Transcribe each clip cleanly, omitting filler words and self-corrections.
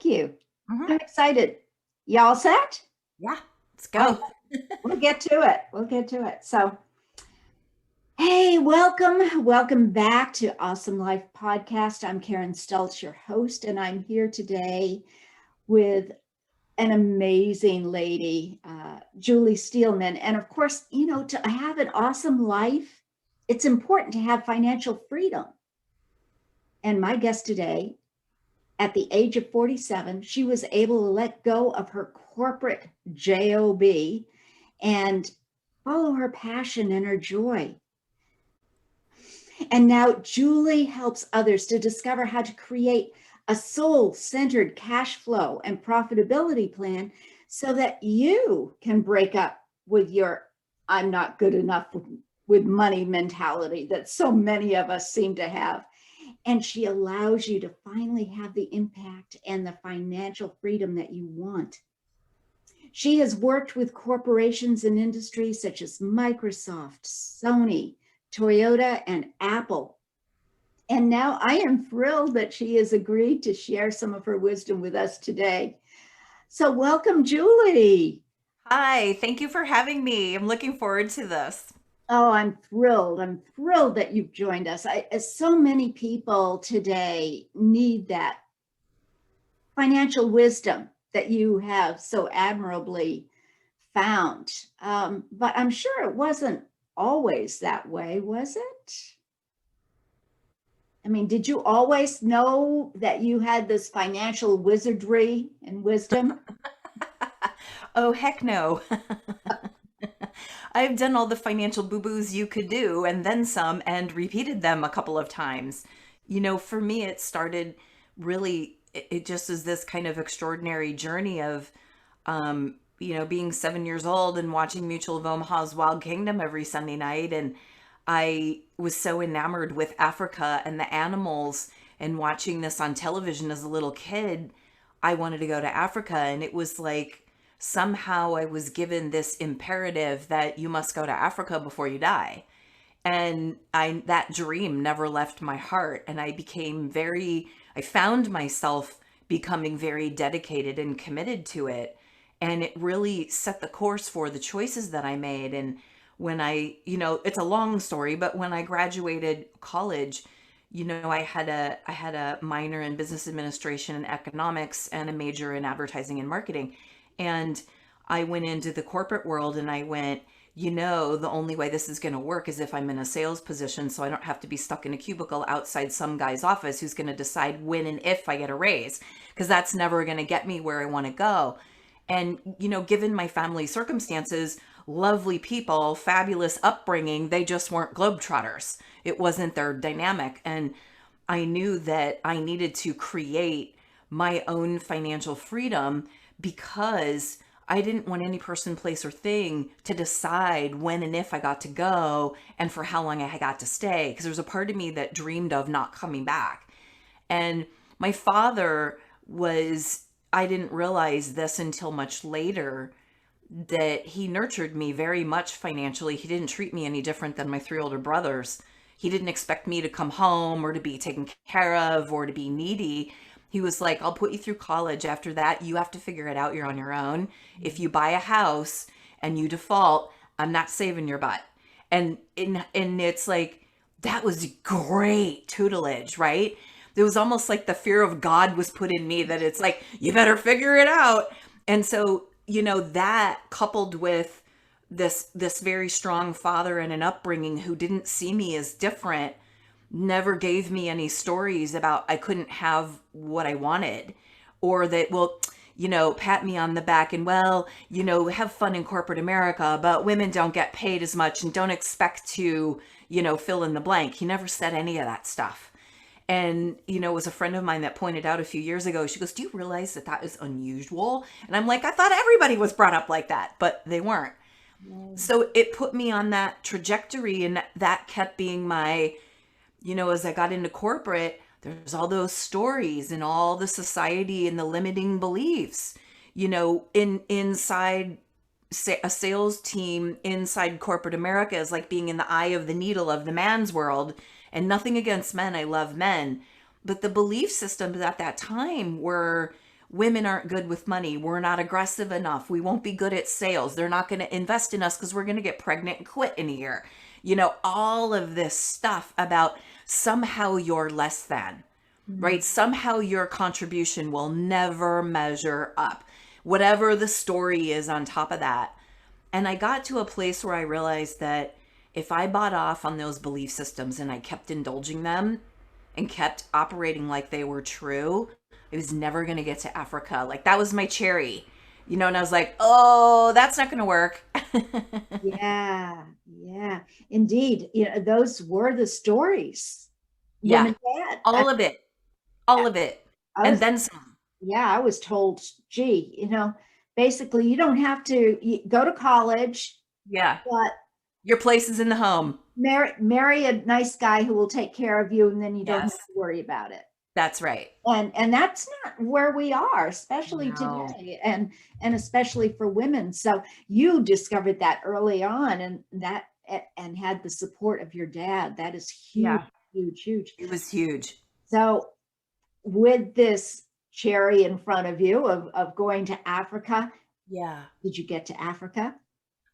Thank you. Mhm. I'm excited. Y'all set? Yeah, let's All go. right. We'll get to it. We'll get to it. So, hey, welcome. Welcome back to Awesome Life Podcast. I'm Karen Stultz, your host, and I'm here today with an amazing lady, Julie Steelman. And of course, to have an awesome life, it's important to have financial freedom. And my guest today, at the age of 47, she was able to let go of her corporate job and follow her passion and her joy. And now Julie helps others to discover how to create a soul-centered cash flow and profitability plan so that you can break up with your I'm not good enough with money mentality that so many of us seem to have. And she allows you to finally have the impact and the financial freedom that you want. She has worked with corporations and industries such as Microsoft, Sony, Toyota, and Apple. And now I am thrilled that she has agreed to share some of her wisdom with us today. So, welcome, Julie. Hi, thank you for having me. I'm looking forward to this. Oh, I'm thrilled. I'm thrilled that you've joined us. So many people today need that financial wisdom that you have so admirably found. But I'm sure it wasn't always that way, was it? I mean, did you always know that you had this financial wizardry and wisdom? Oh, heck no. I've done all the financial boo-boos you could do and then some and repeated them a couple of times. For me, it started really, it just is this kind of extraordinary journey of, being 7 years old and watching Mutual of Omaha's Wild Kingdom every Sunday night. And I was so enamored with Africa and the animals and watching this on television as a little kid. I wanted to go to Africa, and it was like somehow I was given this imperative that you must go to Africa before you die. And I that dream never left my heart, and I found myself becoming very dedicated and committed to it. And it really set the course for the choices that I made. And when it's a long story, but when I graduated college, I had a minor in business administration and economics and a major in advertising and marketing. And I went into the corporate world and I went, the only way this is going to work is if I'm in a sales position, so I don't have to be stuck in a cubicle outside some guy's office who's going to decide when and if I get a raise, because that's never going to get me where I want to go. And, given my family circumstances, lovely people, fabulous upbringing, they just weren't globetrotters. It wasn't their dynamic. And I knew that I needed to create my own financial freedom because I didn't want any person, place, or thing to decide when and if I got to go and for how long I got to stay. Because there's a part of me that dreamed of not coming back. And my father was, I didn't realize this until much later, that he nurtured me very much financially. He didn't treat me any different than my three older brothers. He didn't expect me to come home or to be taken care of or to be needy. He was like, I'll put you through college. After that, you have to figure it out. You're on your own. If you buy a house and you default, I'm not saving your butt. And it's like, that was great tutelage, right? It was almost like the fear of God was put in me, that it's like, you better figure it out. And so, that coupled with this very strong father and an upbringing who didn't see me as different, never gave me any stories about I couldn't have what I wanted, or that, well, pat me on the back and, well, have fun in corporate America, but women don't get paid as much and don't expect to, fill in the blank. He never said any of that stuff. And, it was a friend of mine that pointed out a few years ago, she goes, do you realize that that is unusual? And I'm like, I thought everybody was brought up like that, but they weren't. No. So it put me on that trajectory, and that kept being my, as I got into corporate, there's all those stories and all the society and the limiting beliefs, inside a sales team inside corporate America is like being in the eye of the needle of the man's world. And nothing against men, I love men, but the belief systems at that time women aren't good with money. We're not aggressive enough. We won't be good at sales. They're not going to invest in us because we're going to get pregnant and quit in a year. You know, all of this stuff about somehow you're less than, Mm. right? Somehow your contribution will never measure up, whatever the story is on top of that. And I got to a place where I realized that if I bought off on those belief systems and I kept indulging them and kept operating like they were true, I was never going to get to Africa. Like that was my cherry, you know, and I was like, oh, that's not going to work. Yeah, yeah, indeed. You know, those were the stories Yeah, women had. all of it, all of it. I And was, then some. yeah, I was told, gee, you know, basically you don't have to go to college, Yeah. but Your place is in the home. marry a nice guy who will take care of you, and then you don't have Yes, to worry about it. that's right. And that's not where we are, especially No. today, and especially for women. So you discovered that early on, and that and had the support of your dad. That is huge, Yeah. huge, huge. It was huge. So with this cherry in front of you of going to Africa, Yeah. did you get to Africa?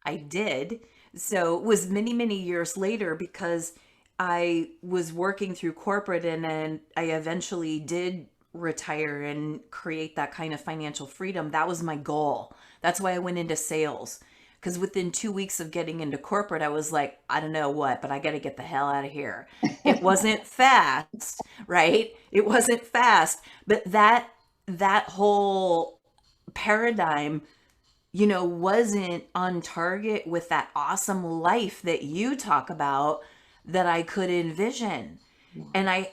I did. So it was many, many years later because I was working through corporate and then I eventually did retire and create that kind of financial freedom. That was my goal. That's why I went into sales. Because within 2 weeks of getting into corporate, I was like, I don't know what, but I got to get the hell out of here. It wasn't fast, right? It wasn't fast, but that whole paradigm, you know, wasn't on target with that awesome life that you talk about that I could envision. Yeah.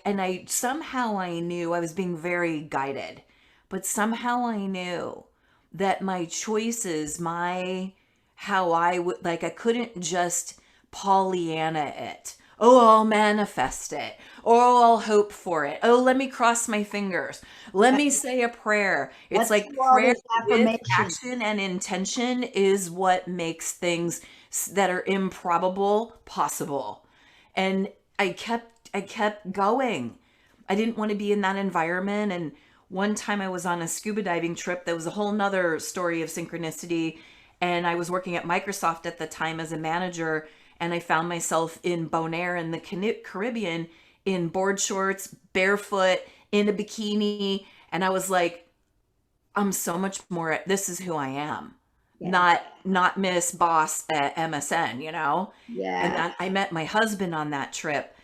And I somehow I knew I was being very guided, but somehow I knew that my choices, my how I would like I couldn't just Pollyanna it. Oh, I'll manifest it. Oh, I'll hope for it. Oh, let me cross my fingers. Let Let's me say a prayer. It's let's like do all prayer this with affirmation. action and intention is what makes things that are improbable possible. And I kept going. I didn't want to be in that environment. And one time I was on a scuba diving trip that was a whole nother story of synchronicity. And I was working at Microsoft at the time as a manager, and I found myself in Bonaire in the Caribbean in board shorts, barefoot, in a bikini. And I was like, I'm so much more, this is who I am. Yeah, Not Miss Boss at MSN, you know? And yeah. then I met my husband on that trip.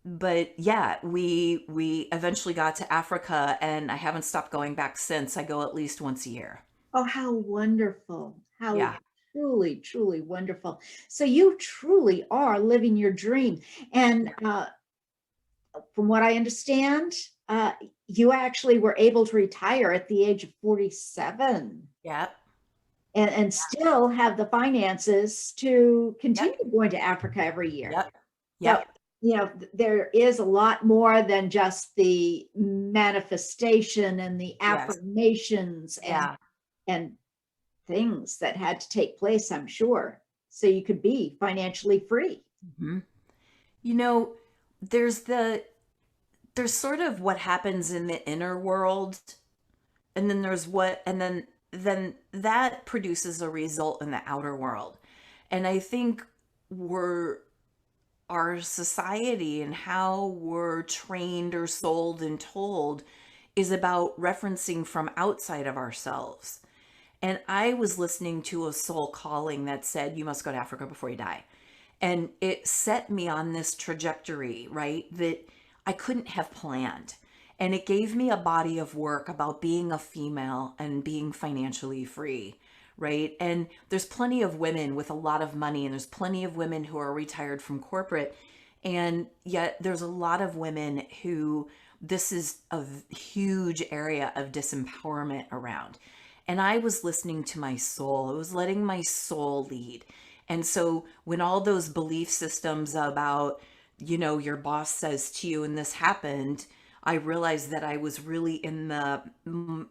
But yeah, we eventually got to Africa and I haven't stopped going back since. I go at least once a year. Oh, how wonderful. How Yeah. truly, truly wonderful. So you truly are living your dream. And Yeah. from what I understand, you actually were able to retire at the age of 47 Yep. and still have the finances to Yep. continue going to Africa every year. Yep. So, Yep. you know, there is a lot more than just the manifestation and the Yes. affirmations Yeah. and things that had to take place, I'm sure, so you could be financially free. Hmm. You know, there's there's sort of what happens in the inner world, and then there's what, and then that produces a result in the outer world. And I think we're our society and how we're trained or sold and told is about referencing from outside of ourselves. And I was listening to a soul calling that said, you must go to Africa before you die. And it set me on this trajectory, right? That I couldn't have planned. And it gave me a body of work about being a female and being financially free, right? And there's plenty of women with a lot of money, and there's plenty of women who are retired from corporate. And yet there's a lot of women who this is a huge area of disempowerment around. And I was listening to my soul. I was letting my soul lead. And so when all those belief systems about, you know, your boss says to you, and this happened, I realized that I was really in the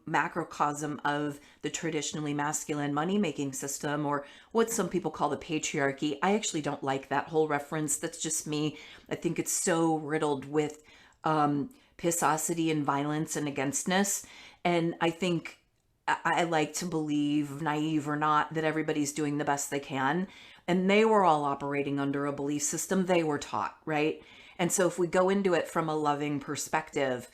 macrocosm of the traditionally masculine money making system, or what some people call the patriarchy. I actually don't like that whole reference. That's just me. I think it's so riddled with pissosity and violence and againstness. And I think I like to believe, naive or not, that everybody's doing the best they can. And they were all operating under a belief system they were taught, right? And so if we go into it from a loving perspective,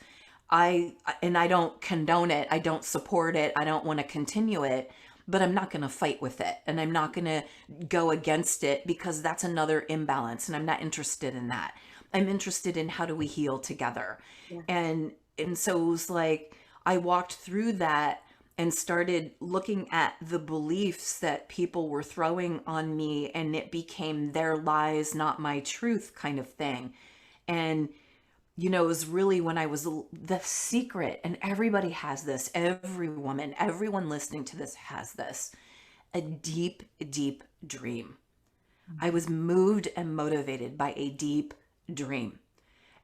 I don't condone it, I don't support it, I don't want to continue it, but I'm not going to fight with it and I'm not going to go against it because that's another imbalance and I'm not interested in that. I'm interested in how do we heal together. Yeah. And so it was like I walked through that and started looking at the beliefs that people were throwing on me, and it became their lies, not my truth kind of thing. And it was really when I was the secret, and everybody has this, every woman, everyone listening to this has this, a deep, deep dream. I was moved and motivated by a deep dream.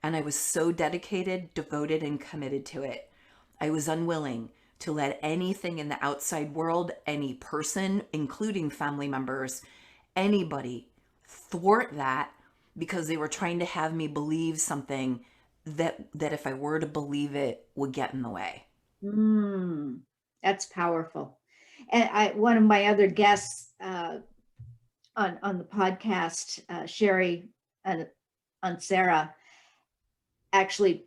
And I was so dedicated, devoted, and committed to it. I was unwilling to let anything in the outside world, any person, including family members, anybody, thwart that because they were trying to have me believe something that if I were to believe it would get in the way. That's powerful. And one of my other guests on the podcast, Sherry and on Sarah, actually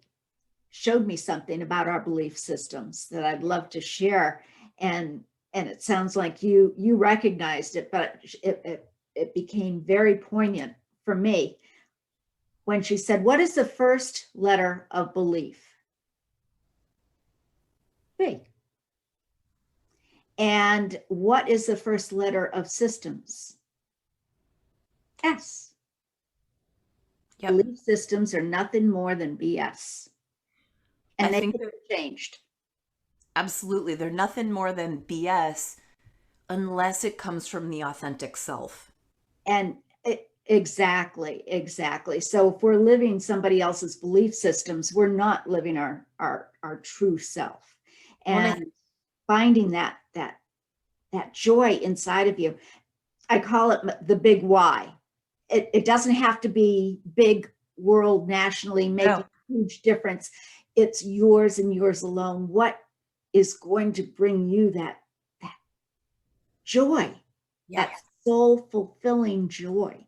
showed me something about our belief systems that I'd love to share. And it sounds like you recognized it, but it became very poignant for me when she said, "What is the first letter of belief?" B. And what is the first letter of systems? S. Yep. Belief systems are nothing more than BS. And I they think can be changed. absolutely. They're nothing more than BS unless it comes from the authentic self. And exactly. So if we're living somebody else's belief systems, we're not living our true self. And finding that joy inside of you. I call it the big why. It doesn't have to be big world nationally, making a huge difference. It's yours and yours alone. What is going to bring you that joy, that soul fulfilling joy?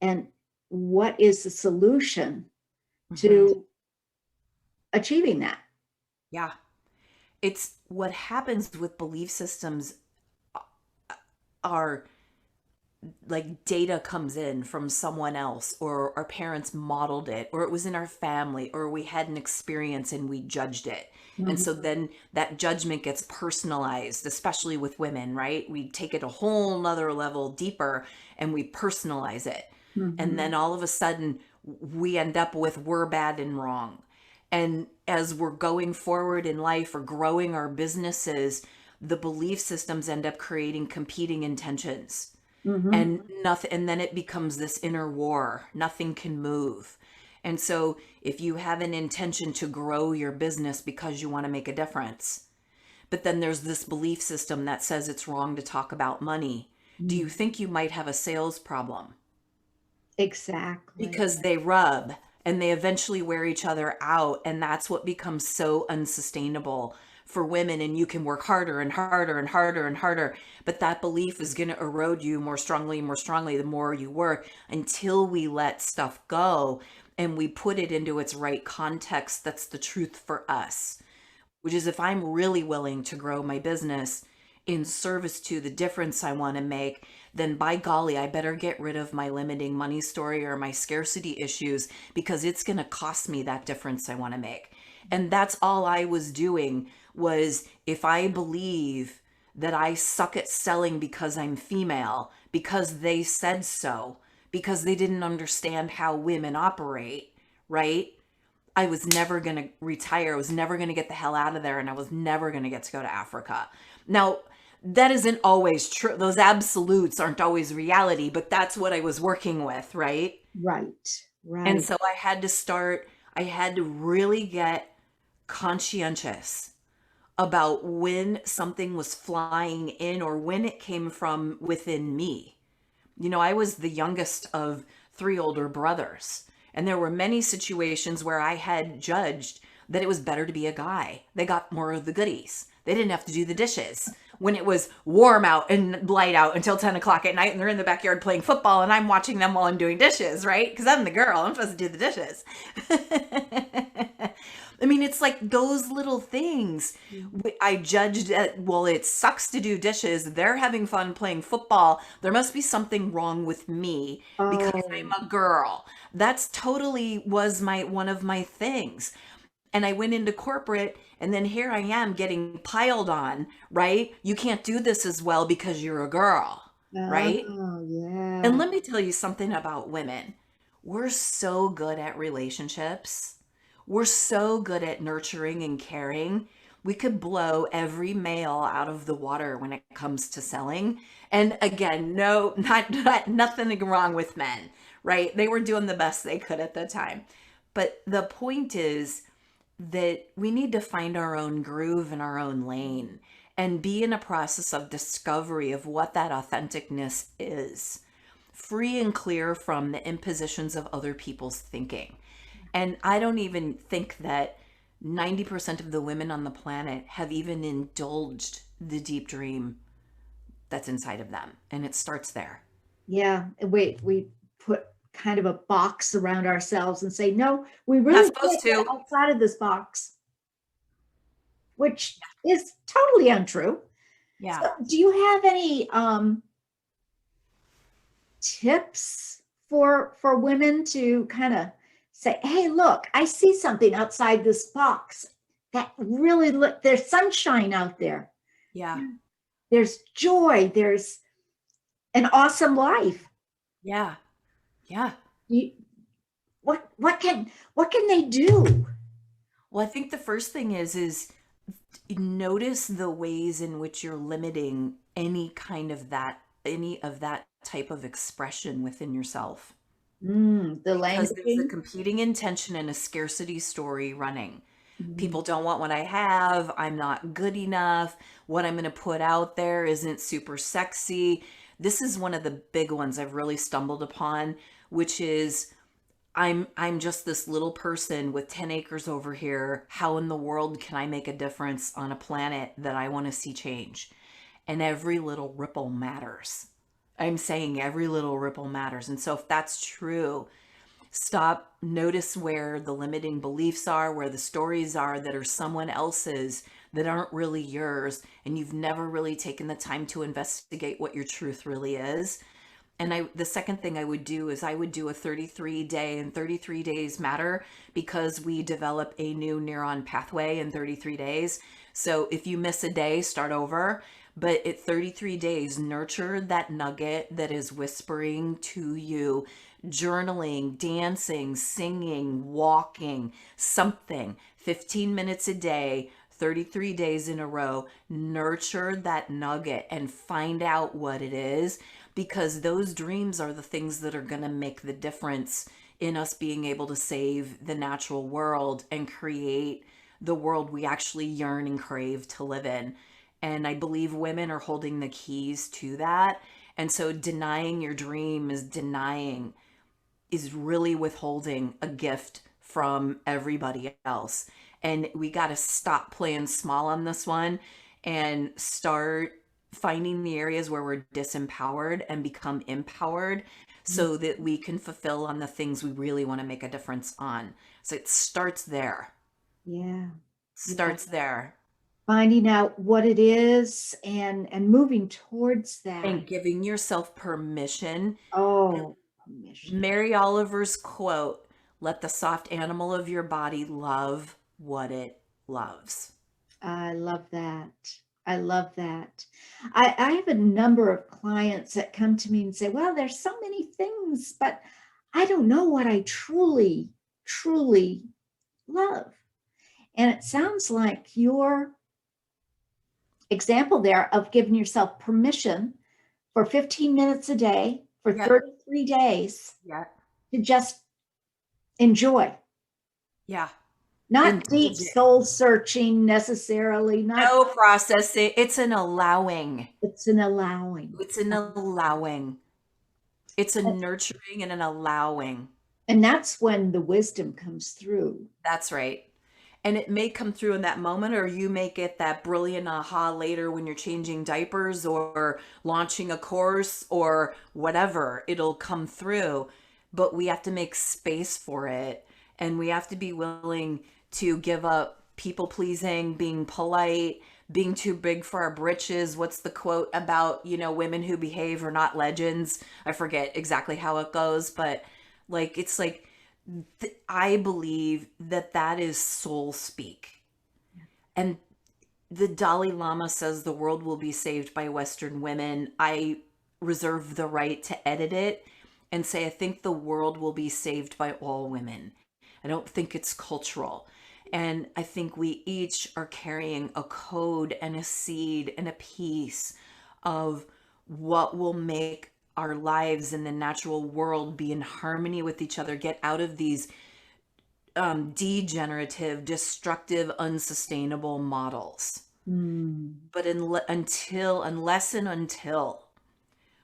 And what is the solution to achieving that? Yeah. It's what happens with belief systems are like data comes in from someone else, or our parents modeled it, or it was in our family, or we had an experience and we judged it. And so then that judgment gets personalized, especially with women, right? We take it a whole nother level deeper and we personalize it. And then all of a sudden we end up with we're bad and wrong. And as we're going forward in life or growing our businesses, the belief systems end up creating competing intentions. And nothing, and then it becomes this inner war. Nothing can move. And so if you have an intention to grow your business because you want to make a difference, but then there's this belief system that says it's wrong to talk about money, do you think you might have a sales problem? Exactly. Because they rub and they eventually wear each other out. And that's what becomes so unsustainable for women. And you can work harder and harder and harder and harder, but that belief is going to erode you more strongly and more strongly the more you work, until we let stuff go and we put it into its right context. That's the truth for us, which is if I'm really willing to grow my business in service to the difference I want to make, then by golly, I better get rid of my limiting money story or my scarcity issues, because it's going to cost me that difference I want to make. And that's all I was doing was, if I believe that I suck at selling because I'm female, because they said so, because they didn't understand how women operate, right? I was never going to retire. I was never going to get the hell out of there. And I was never going to get to go to Africa. Now, that isn't always true. Those absolutes aren't always reality, but that's what I was working with, right? Right. And so I had to really get conscientious about when something was flying in or when it came from within me. I was the youngest of 3 older brothers, and there were many situations where I had judged that it was better to be a guy. They got more of the goodies. They didn't have to do the dishes when it was warm out and light out until 10 o'clock at night and they're in the backyard playing football and I'm watching them while I'm doing dishes, right? Because I'm the girl. I'm supposed to do the dishes. I mean, it's like those little things. I judged that, well, it sucks to do dishes. They're having fun playing football. There must be something wrong with me because I'm Oh, a girl. That's totally was my one of my things. And I went into corporate and then here I am getting piled on, right? You can't do this as well because you're a girl, right? oh, And yeah. let me tell you something about women. We're so good at relationships. We're so good at nurturing and caring. We could blow every male out of the water when it comes to selling. And again, no, nothing wrong with men, right? They were doing the best they could at the time. But the point is that we need to find our own groove and our own lane and be in a process of discovery of what that authenticness is, free and clear from the impositions of other people's thinking. And I don't even think that 90% of the women on the planet have even indulged the deep dream that's inside of them. And it starts there. Yeah. We put kind of a box around ourselves and say, no, we Not really supposed can't get to. outside of this box, which is totally untrue. Yeah. So do you have any tips for women to kind of say, hey, look, I see something outside this box that really look, there's sunshine out there. Yeah. There's joy. There's an awesome life. Yeah. Yeah. You, what can they do? Well, I think the first thing is notice the ways in which you're limiting any of that type of expression within yourself. The Because there's a languaging. competing intention and a scarcity story running. Mhm. People don't want what I have. I'm not good enough. What I'm going to put out there isn't super sexy. This is one of the big ones I've really stumbled upon, which is I'm just this little person with 10 acres over here. How in the world can I make a difference on a planet that I want to see change? And every little ripple matters. I'm saying every little ripple matters. And so if that's true, stop, notice where the limiting beliefs are, where the stories are that are someone else's that aren't really yours, and you've never really taken the time to investigate what your truth really is. And the second thing I would do is I would do a 33 day, and 33 days matter because we develop a new neuron pathway in 33 days. So if you miss a day, start over. But at 33 days, nurture that nugget that is whispering to you, journaling, dancing, singing, walking, something, 15 minutes a day, 33 days in a row. Nurture that nugget and find out what it is, because those dreams are the things that are going to make the difference in us being able to save the natural world and create the world we actually yearn and crave to live in. And I believe women are holding the keys to that. And so denying your dream is really withholding a gift from everybody else. And we got to stop playing small on this one and start finding the areas where we're disempowered and become empowered so that we can fulfill on the things we really want to make a difference on. So it starts there. Yeah. Yeah. Starts there. Finding out what it is and moving towards that. And giving yourself permission. Oh, permission. Mary Oliver's quote, let the soft animal of your body love what it loves. I love that. I love that. I have a number of clients that come to me and say, well, there's so many things, but I don't know what I truly, truly love. And it sounds like your example there of giving yourself permission for 15 minutes a day for Yep. 33 days Yeah. to just enjoy, Yeah. not deep Indulge it. soul searching necessarily, not, No processing. It's an allowing. it's an allowing. It's an allowing. It's a nurturing and an allowing. And that's when the wisdom comes through. That's right. And it may come through in that moment, or you may get that brilliant aha later when you're changing diapers or launching a course or whatever. It'll come through, but we have to make space for it. And we have to be willing to give up people pleasing, being polite, being too big for our britches. What's the quote about, women who behave are not legends? I forget exactly how it goes, but it's like, I believe that that is soul speak. And the Dalai Lama says the world will be saved by Western women. I reserve the right to edit it and say I think the world will be saved by all women. I don't think it's cultural. And I think we each are carrying a code and a seed and a piece of what will make our lives in the natural world be in harmony with each other, get out of these degenerative, destructive, unsustainable models. But unless and until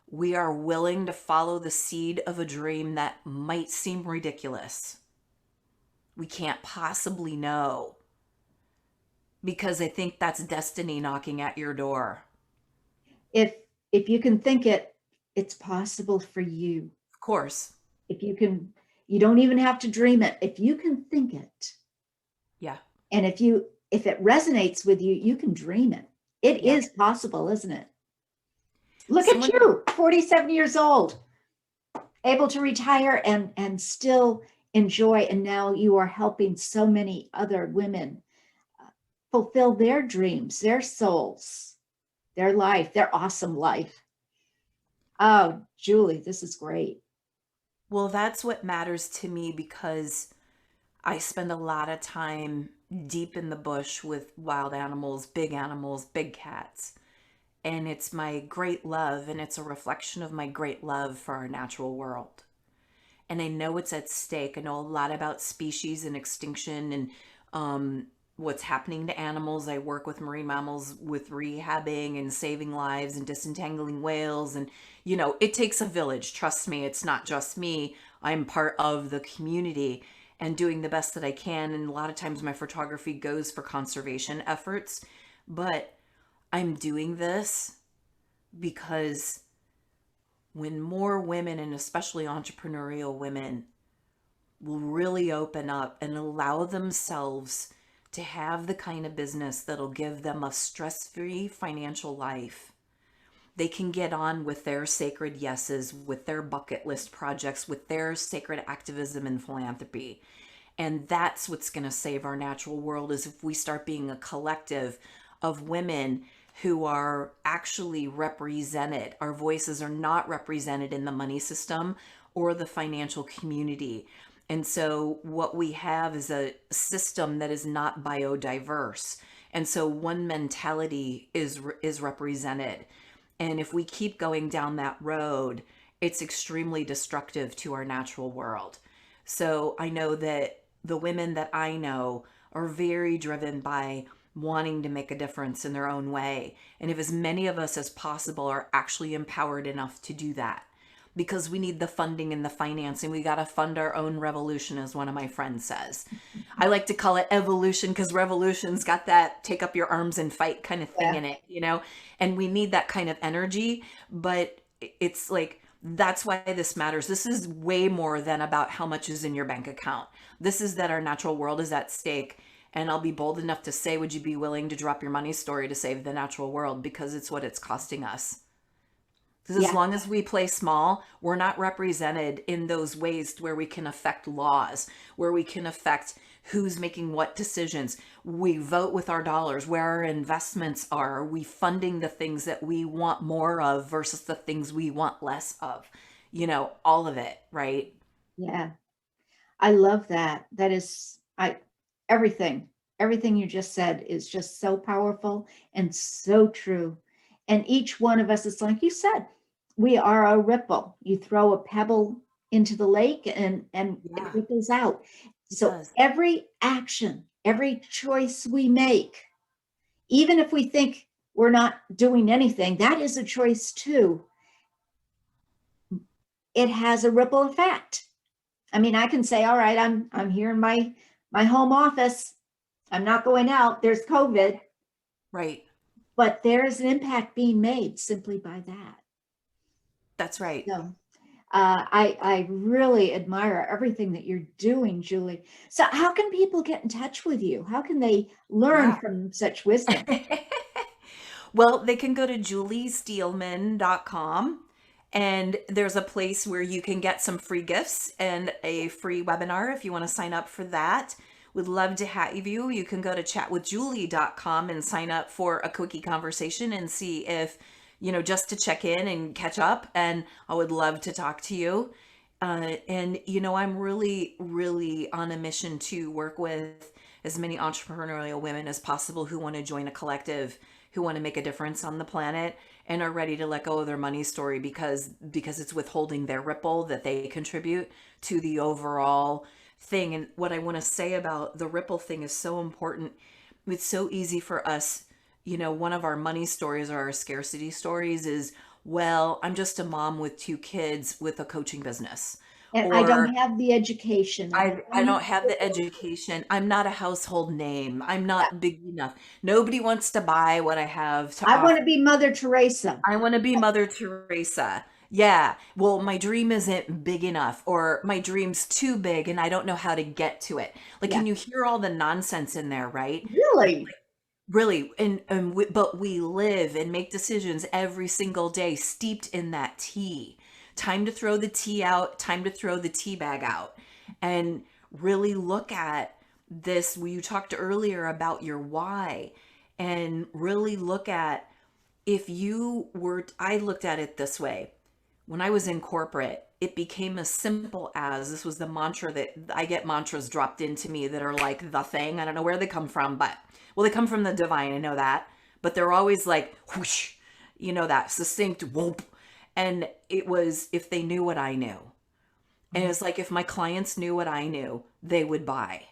we are willing to follow the seed of a dream that might seem ridiculous, we can't possibly know, because I think that's destiny knocking at your door. If you can think it, it's possible for you. Of course. If you can, you don't even have to dream it. If you can think it, Yeah. and if it resonates with you, you can dream it. It is possible, isn't it? Look at you, 47 years old, able to retire and still enjoy. And now you are helping so many other women fulfill their dreams, their souls, their life, their awesome life. Oh, Julie, this is great. Well, that's what matters to me, because I spend a lot of time deep in the bush with wild animals, big cats. And it's my great love, and it's a reflection of my great love for our natural world. And I know it's at stake. I know a lot about species and extinction and what's happening to animals. I work with marine mammals with rehabbing and saving lives and disentangling whales. And, it takes a village. Trust me, it's not just me. I'm part of the community and doing the best that I can. And a lot of times my photography goes for conservation efforts. But I'm doing this because when more women, and especially entrepreneurial women, will really open up and allow themselves to have the kind of business that'll give them a stress-free financial life, they can get on with their sacred yeses, with their bucket list projects, with their sacred activism and philanthropy. And that's what's going to save our natural world, is if we start being a collective of women who are actually represented. Our voices are not represented in the money system or the financial community. And so what we have is a system that is not biodiverse. And so one mentality is represented. And if we keep going down that road, it's extremely destructive to our natural world. So I know that the women that I know are very driven by wanting to make a difference in their own way. And if as many of us as possible are actually empowered enough to do that, because we need the funding and the financing. We got to fund our own revolution, as one of my friends says. I like to call it evolution, because revolution's got that take up your arms and fight kind of thing in it, and we need that kind of energy. But it's like, that's why this matters. This is way more than about how much is in your bank account. This is that our natural world is at stake. And I'll be bold enough to say, would you be willing to drop your money story to save the natural world? Because it's what it's costing us. Because as long as we play small, we're not represented in those ways where we can affect laws, where we can affect who's making what decisions. We vote with our dollars, where our investments are. Are we funding the things that we want more of versus the things we want less of? All of it, right? Yeah. I love that. That is, everything you just said is just so powerful and so true. And each one of us is, like you said, we are a ripple. You throw a pebble into the lake and it ripples out. So every action, every choice we make, even if we think we're not doing anything, that is a choice too. It has a ripple effect. I mean, I can say, all right, I'm here in my home office. I'm not going out. There's COVID, Right. but there's an impact being made simply by that. That's right. So I really admire everything that you're doing, Julie. So how can people get in touch with you? How can they learn Yeah. from such wisdom? Well, they can go to juliesteelman.com, and there's a place where you can get some free gifts and a free webinar if you want to sign up for that. Would love to have you. You can go to chatwithjulie.com and sign up for a quickie conversation and see if, just to check in and catch up. And I would love to talk to you. And, I'm really, really on a mission to work with as many entrepreneurial women as possible who want to join a collective, who want to make a difference on the planet and are ready to let go of their money story because it's withholding their ripple that they contribute to the overall thing. And what I want to say about the ripple thing is so important. It's so easy for us, one of our money stories or our scarcity stories is, well, I'm just a mom with two kids with a coaching business. And I Or don't have the education. I have I only don't have the education. I'm not a household name. I'm not big enough. Nobody wants to buy what I have to I want offer. to be Mother Teresa. I want to be Mother Teresa. Yeah. Well, my dream isn't big enough, or my dream's too big and I don't know how to get to it. Like, Yeah, can you hear all the nonsense in there, right? really. Really. But we live and make decisions every single day steeped in that tea. Time to throw the tea out, time to throw the tea bag out, and really look at this. You talked earlier about your why, and really look at, if you were, I looked at it this way. When I was in corporate, it became as simple as, this was the mantra that I get mantras dropped into me that are like the thing. I don't know where they come from, but well, they come from the divine. I know that, but they're always like whoosh, that succinct whoop. And it was, if they knew what I knew. And it's like, if my clients knew what I knew, they would buy.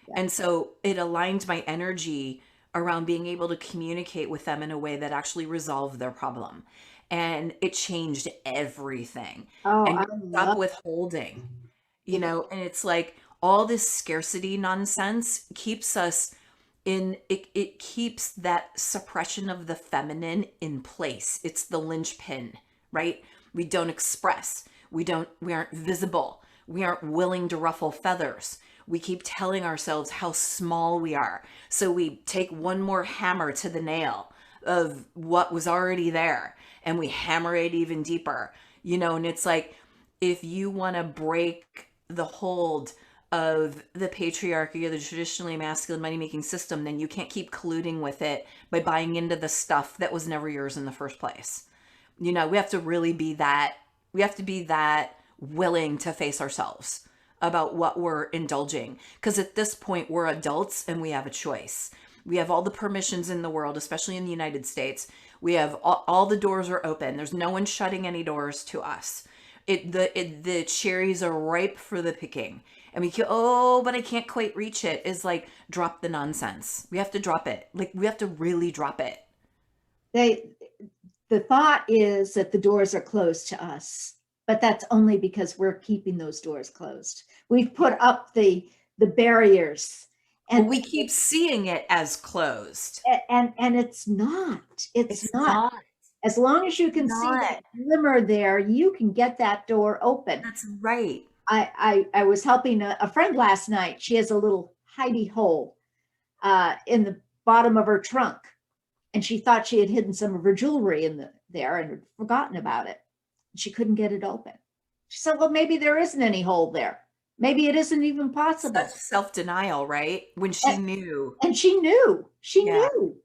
Yeah. And so it aligned my energy around being able to communicate with them in a way that actually resolved their problem. And it changed everything. Oh, And I you stop love withholding, it. and it's like all this scarcity nonsense keeps us in, it keeps that suppression of the feminine in place. It's the linchpin, right? We don't express. We aren't visible. We aren't willing to ruffle feathers. We keep telling ourselves how small we are. So we take one more hammer to the nail of what was already there and we hammer it even deeper, and it's like, if you want to break the hold of the patriarchy or the traditionally masculine money making system, then you can't keep colluding with it by buying into the stuff that was never yours in the first place. We have to really be that, we have to be that willing to face ourselves about what we're indulging. Because at this point, we're adults and we have a choice. We have all the permissions in the world, especially in the United States. We have all the doors are open. There's no one shutting any doors to us. The cherries are ripe for the picking. And we can, oh, but I can't quite reach it. Is like, drop the nonsense. We have to drop it. Like, we have to really drop it. The thought is that the doors are closed to us, but that's only because we're keeping those doors closed. We've put up the barriers, But and we keep seeing it as closed. and it's not. It's It's not. not. As long as you can see Not. that glimmer there, you can get that door open. That's right. I was helping a friend last night. She has a little hidey hole in the bottom of her trunk, and she thought she had hidden some of her jewelry there and had forgotten about it. She couldn't get it open. She said, well, maybe there isn't any hole there. Maybe it isn't even possible. Such self-denial, right? When she knew. And she knew. She Yeah. knew.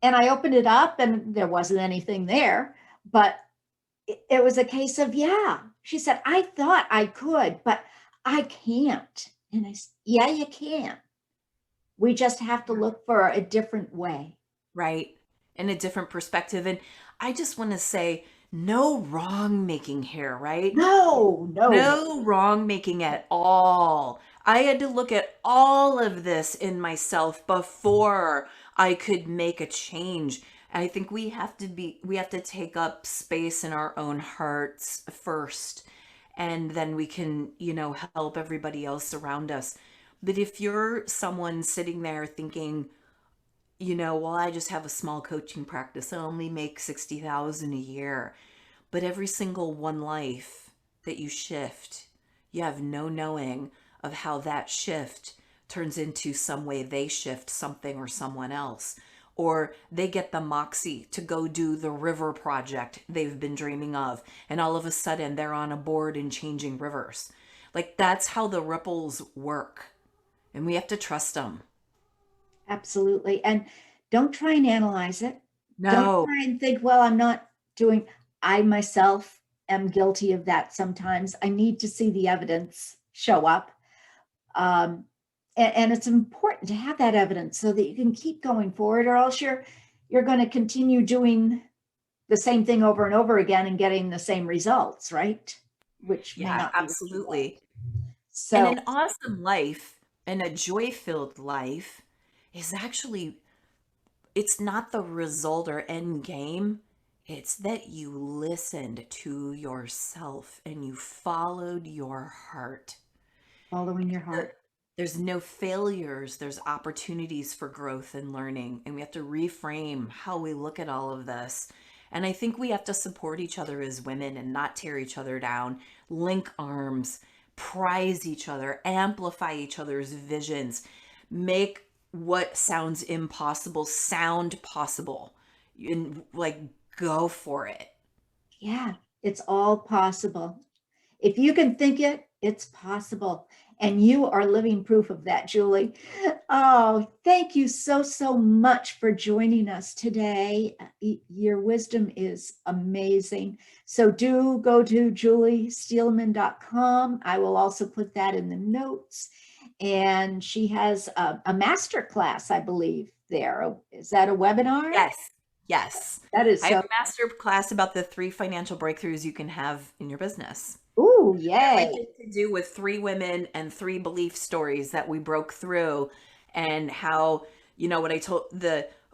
And I opened it up and there wasn't anything there, but it was a case of, yeah. She said, I thought I could, but I can't. And I said, yeah, you can. We just have to look for a different way. Right. In a different perspective. And I just want to say, no wrong making here, right? No. No wrong making at all. I had to look at all of this in myself before I could make a change. And I think we have to take up space in our own hearts first. And then we can, help everybody else around us. But if you're someone sitting there thinking, well, I just have a small coaching practice, I only make 60,000 a year, but every single one life that you shift, you have no knowing of how that shift turns into some way they shift something or someone else. Or they get the moxie to go do the river project they've been dreaming of, and all of a sudden they're on a board and changing rivers. Like that's how the ripples work, and we have to trust them. Absolutely. And don't try and analyze it. Don't No. try and think, well, I'm not doing, I myself am guilty of that sometimes. I need to see the evidence show up. Um, and it's important to have that evidence so that you can keep going forward, or else you're going to continue doing the same thing over and over again and getting the same results, right? Which may Yeah, not be what you want. absolutely. And So an awesome life and a joy-filled life is actually, it's not the result or end game. It's that you listened to yourself and you followed your heart. following your The- heart. There's no failures, there's opportunities for growth and learning. And we have to reframe how we look at all of this. And I think we have to support each other as women and not tear each other down, link arms, prize each other, amplify each other's visions, make what sounds impossible sound possible. And like, go for it. Yeah, it's all possible. If you can think it, it's possible. And you are living proof of that, Julie. Oh, thank you so, so much for joining us today. Your wisdom is amazing. So do go to juliesteelman.com. I will also put that in the notes. And she has a master class, I believe, there. Is that a webinar? Yes. Yes. That is I have so, a master class about the 3 financial breakthroughs you can have in your business. ooh, yay. Everything to do with 3 women and 3 belief stories that we broke through, and how, what I told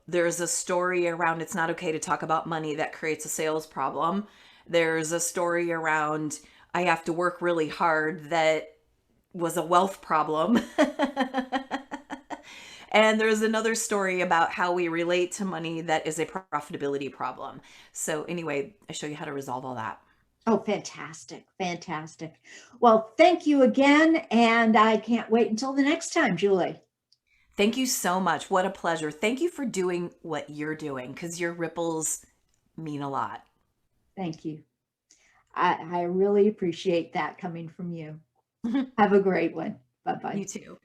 there's a story around it's not okay to talk about money that creates a sales problem. There's a story around I have to work really hard that was a wealth problem. And there's another story about how we relate to money that is a profitability problem. So anyway, I show you how to resolve all that. Oh, fantastic. Fantastic. Well, thank you again. And I can't wait until the next time, Julie. Thank you so much. What a pleasure. Thank you for doing what you're doing, because your ripples mean a lot. Thank you. I really appreciate that coming from you. Have a great one. Bye bye. You too.